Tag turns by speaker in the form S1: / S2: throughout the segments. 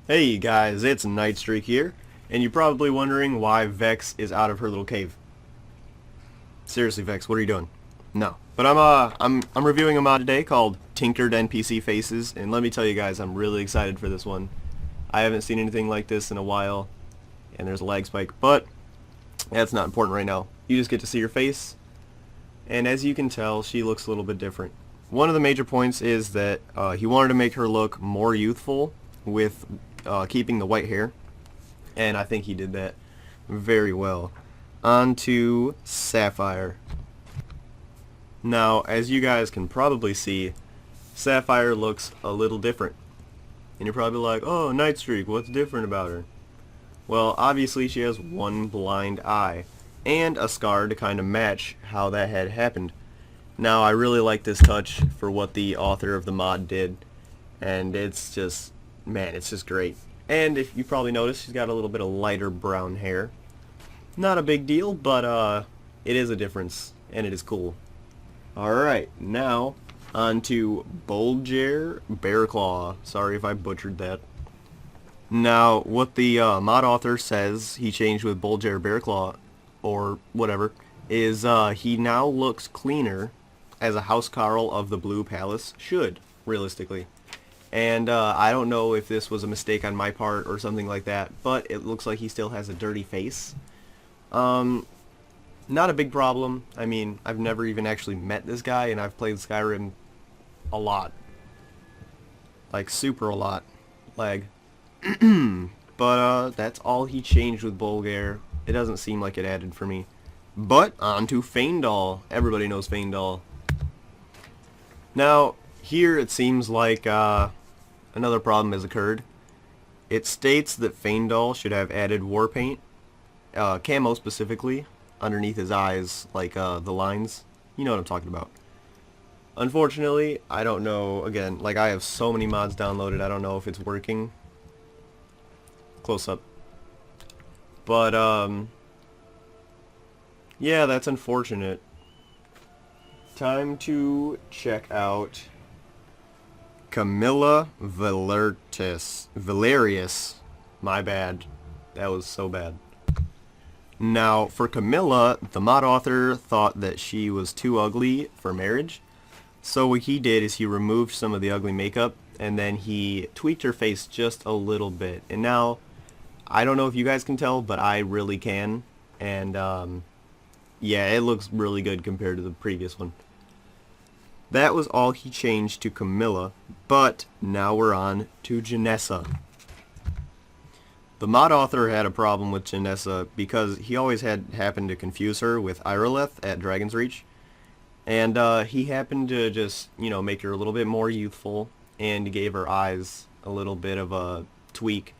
S1: Hey guys, it's KnightStreak here, and you're probably wondering why Vex is out of her little cave. Seriously, Vex, what are you doing? No. But I'm reviewing a mod today called Tinkered NPC Faces, and let me tell you guys, I'm really excited for this one. I haven't seen anything like this in a while, and there's a lag spike, but that's not important right now. You just get to see her face, and as you can tell, she looks a little bit different. One of the major points is that he wanted to make her look more youthful with keeping the white hair, and I think he did that very well. On to Sapphire. Now, as you guys can probably see, Sapphire looks a little different. And you're probably like, oh, KnightStreak, what's different about her? Well, obviously she has one blind eye, and a scar to kind of match how that had happened. Now, I really like this touch for what the author of the mod did, and it's just, man, it's just great. And if you probably noticed, she's got a little bit of lighter brown hair. Not a big deal, but it is a difference, and it is cool. Alright, now on to Gwar Bearclaw. Sorry if I butchered that. Now, what the mod author says he changed with Gwar Bearclaw, or whatever, is he now looks cleaner as a housecarl of the Blue Palace should, realistically. And I don't know if this was a mistake on my part or something like that, but it looks like he still has a dirty face. Not a big problem. I mean, I've never even actually met this guy, and I've played Skyrim a lot. Like, super a lot. Lag. But that's all he changed with Gwar. It doesn't seem like it added for me. But, on to Faendal. Everybody knows Faendal. Now, here it seems like another problem has occurred. It states that Faendal should have added war paint, camo specifically, underneath his eyes, like the lines. You know what I'm talking about. Unfortunately, I don't know, again, like I have so many mods downloaded, I don't know if it's working. Close up. But, yeah, that's unfortunate. Time to check out Camila Valerius. My bad. That was so bad. Now, for Camila, the mod author thought that she was too ugly for marriage. So what he did is he removed some of the ugly makeup, and then he tweaked her face just a little bit. And now, I don't know if you guys can tell, but I really can. And, yeah, it looks really good compared to the previous one. That was all he changed to Camila, but now we're on to Janessa. The mod author had a problem with Janessa because he always had happened to confuse her with Irileth at Dragon's Reach. And he happened to just, you know, make her a little bit more youthful and gave her eyes a little bit of a tweak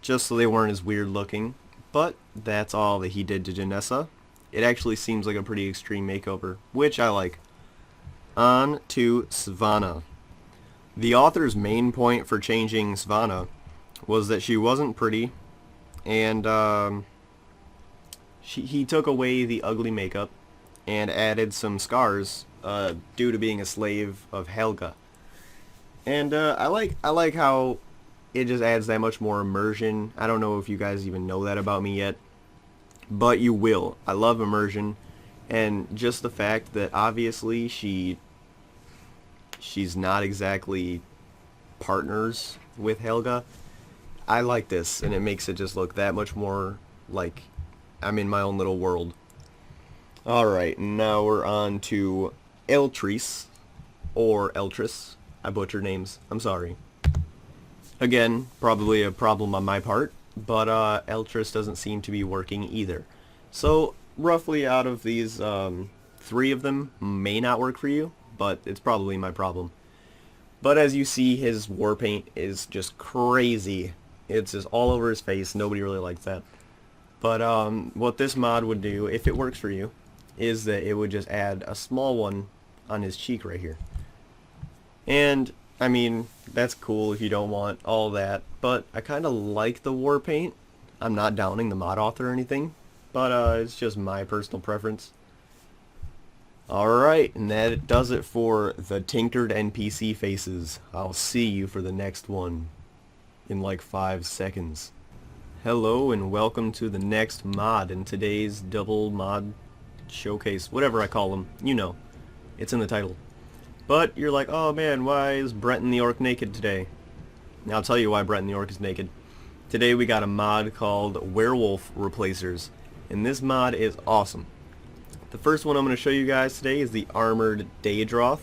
S1: just so they weren't as weird looking. But that's all that he did to Janessa. It actually seems like a pretty extreme makeover, which I like. On to Savannah. The author's main point for changing Savannah was that she wasn't pretty, and he took away the ugly makeup and added some scars due to being a slave of Helga. And I like how it just adds that much more immersion. I don't know if you guys even know that about me yet, but you will. I love immersion, and just the fact that obviously she's not exactly partners with Helga. I like this, and it makes it just look that much more like I'm in my own little world. Alright, now we're on to Eltris, or Eltris. I butcher names, I'm sorry. Again, probably a problem on my part, but Eltris doesn't seem to be working either. So, roughly out of these, 3 of them may not work for you, but it's probably my problem. But as you see, his war paint is just crazy. It's just all over his face. Nobody really likes that. But what this mod would do, if it works for you, is that it would just add a small one on his cheek right here. And, I mean, that's cool if you don't want all that, but I kind of like the war paint. I'm not downing the mod author or anything, but it's just my personal preference. Alright, and that does it for the Tinkered NPC Faces. I'll see you for the next one. in like 5 seconds. Hello and welcome to the next mod in today's double mod showcase, whatever I call them. You know, it's in the title. But you're like, oh man, why is Brenton the Orc naked today? Now I'll tell you why Brenton the Orc is naked. Today we got a mod called Werewolf Replacers, and this mod is awesome. The first one I'm going to show you guys today is the Armored Daedroth.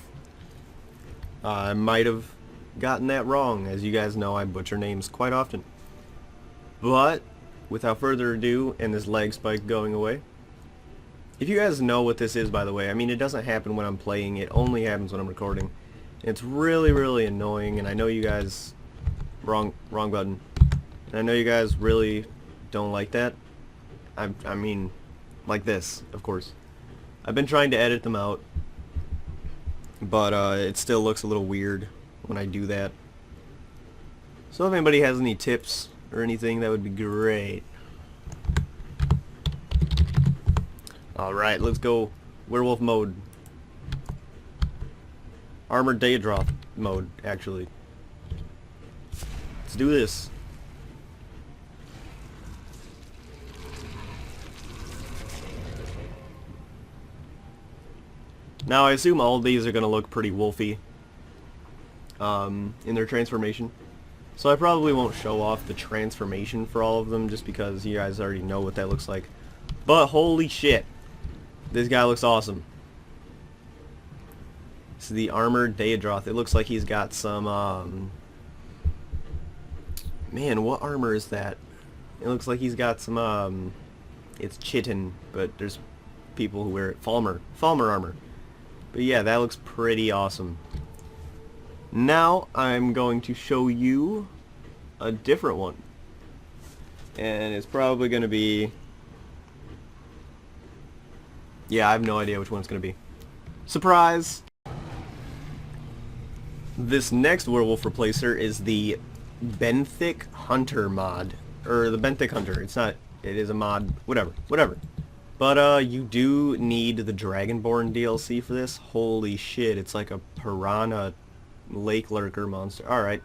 S1: I might have gotten that wrong. As you guys know, I butcher names quite often. But without further ado, and this lag spike going away, if you guys know what this is, by the way, I mean, it doesn't happen when I'm playing, it only happens when I'm recording. It's really annoying, and I know you guys, wrong button, and I know you guys really don't like that. I mean, like this, of course. I've been trying to edit them out, but it still looks a little weird when I do that. So if anybody has any tips or anything, that would be great. Alright, let's go werewolf mode. Armored Daedroth mode, actually. Let's do this. Now I assume all of these are going to look pretty wolfy in their transformation. So I probably won't show off the transformation for all of them just because you guys already know what that looks like. But holy shit, this guy looks awesome. This is the Armored Daedroth. It looks like he's got some man, what armor is that? It looks like he's got some it's chitin, but there's people who wear it. Falmer armor. But yeah, that looks pretty awesome. Now I'm going to show you a different one. And it's probably going to be... yeah, I have no idea which one it's going to be. Surprise! This next Werewolf Replacer is the Benthic Hunter mod. Or the Benthic Hunter. It's not... it is a mod. Whatever. But you do need the Dragonborn DLC for this. Holy shit, it's like a piranha lake lurker monster. Alright.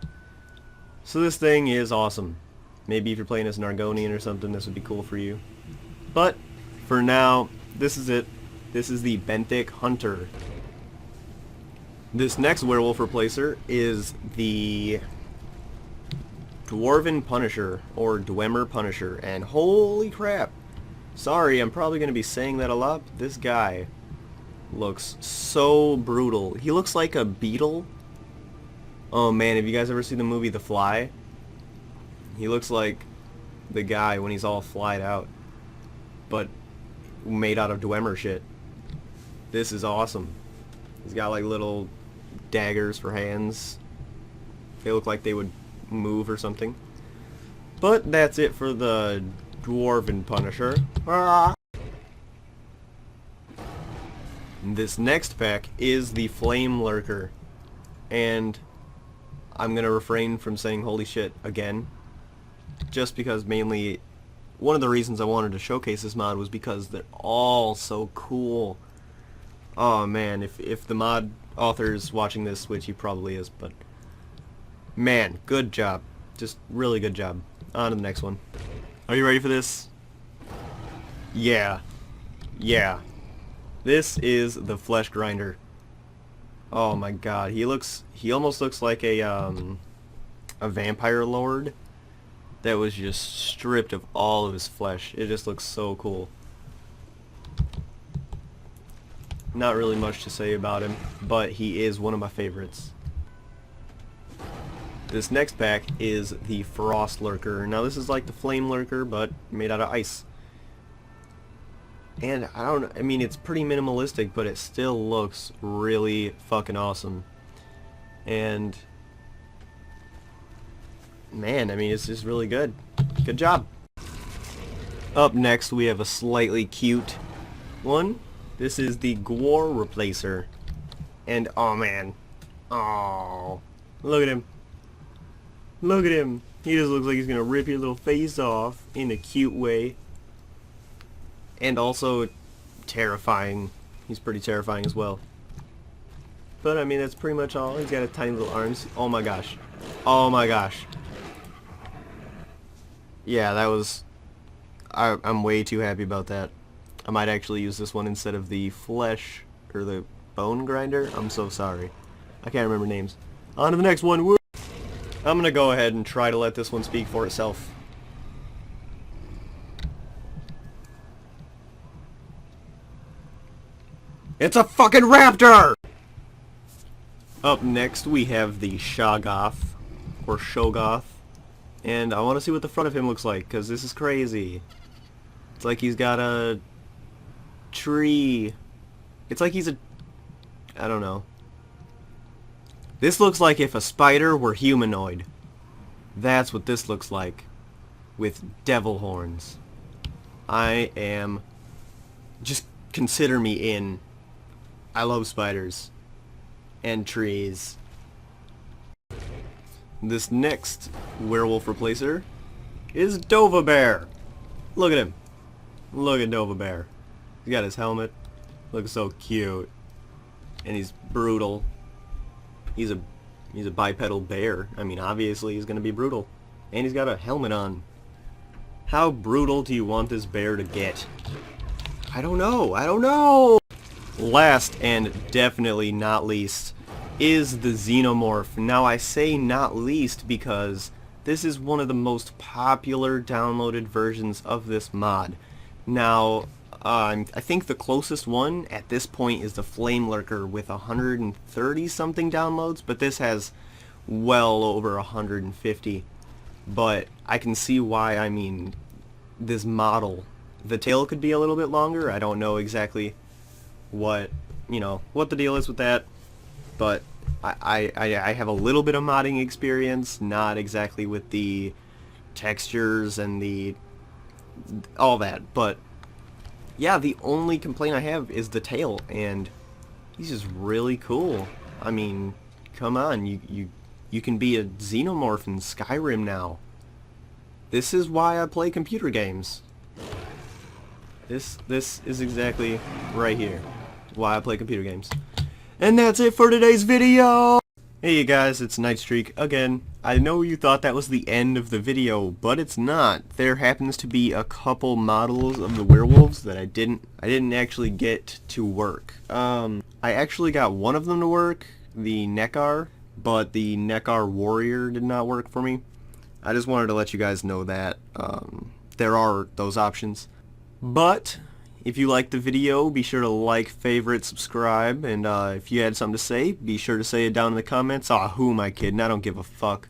S1: So this thing is awesome. Maybe if you're playing as an Argonian or something, this would be cool for you. But for now, this is it. This is the Benthic Hunter. This next Werewolf Replacer is the Dwarven Punisher, or Dwemer Punisher. And holy crap! Sorry, I'm probably going to be saying that a lot, but this guy looks so brutal. He looks like a beetle. Oh man, have you guys ever seen the movie The Fly? He looks like the guy when he's all flied out, but made out of Dwemer shit. This is awesome. He's got like little daggers for hands. They look like they would move or something. But that's it for the Dwarven Punisher. This next pack is the Flame Lurker, and I'm gonna refrain from saying holy shit again, just because mainly one of the reasons I wanted to showcase this mod was because they're all so cool. Oh man, if the mod author is watching this, which he probably is, but man, good job, just really good job. On to the next one. Are you ready for this? Yeah. This is the Flesh Grinder. Oh my god, he almost looks like a vampire lord that was just stripped of all of his flesh. It just looks so cool. Not really much to say about him, but he is one of my favorites. This next pack is the Frost Lurker. Now this is like the Flame Lurker, but made out of ice. And I mean, it's pretty minimalistic, but it still looks really fucking awesome. And man, I mean, it's just really good. Good job. Up next, we have a slightly cute one. This is the Gwar Replacer. And oh man, oh, look at him. Look at him. He just looks like he's gonna rip your little face off in a cute way. And also terrifying. He's pretty terrifying as well. But I mean, that's pretty much all. He's got a tiny little arms. Oh my gosh. Oh my gosh. Yeah, that was... I'm way too happy about that. I might actually use this one instead of the flesh, or the bone grinder. I'm so sorry. I can't remember names. On to the next one. Woo! I'm gonna go ahead and try to let this one speak for itself. It's a fucking raptor! Up next we have the Shoggoth, or Shoggoth. And I want to see what the front of him looks like, because this is crazy. It's like he's got a tree. It's like he's a... I don't know. This looks like if a spider were humanoid. That's what this looks like. With devil horns. I am... Just consider me in. I love spiders. And trees. This next Werewolf Replacer is Dovabear. Look at him. Look at Dovabear. He's got his helmet. Looks so cute. And he's brutal. He's a bipedal bear. I mean, obviously he's gonna be brutal. And he's got a helmet on. How brutal do you want this bear to get? I don't know. I don't know. Last and definitely not least is the Xenomorph. Now I say not least because this is one of the most popular downloaded versions of this mod. Now, I think the closest one at this point is the Flame Lurker with 130 something downloads, but this has well over 150. But I can see why. I mean, this model, the tail could be a little bit longer. I don't know exactly what, you know, what the deal is with that, but I have a little bit of modding experience, not exactly with the textures and the all that, but yeah, the only complaint I have is the tail, and he's just really cool. I mean, come on, you can be a Xenomorph in Skyrim now. This is why I play computer games. This is exactly right here why I play computer games. And that's it for today's video! Hey you guys, it's KnightStreak again. I know you thought that was the end of the video, but it's not. There happens to be a couple models of the werewolves that I didn't actually get to work. I actually got one of them to work, the Neckar, but the Neckar Warrior did not work for me. I just wanted to let you guys know that there are those options. But if you liked the video, be sure to like, favorite, subscribe, and if you had something to say, be sure to say it down in the comments. Aw, who am I kidding? I don't give a fuck.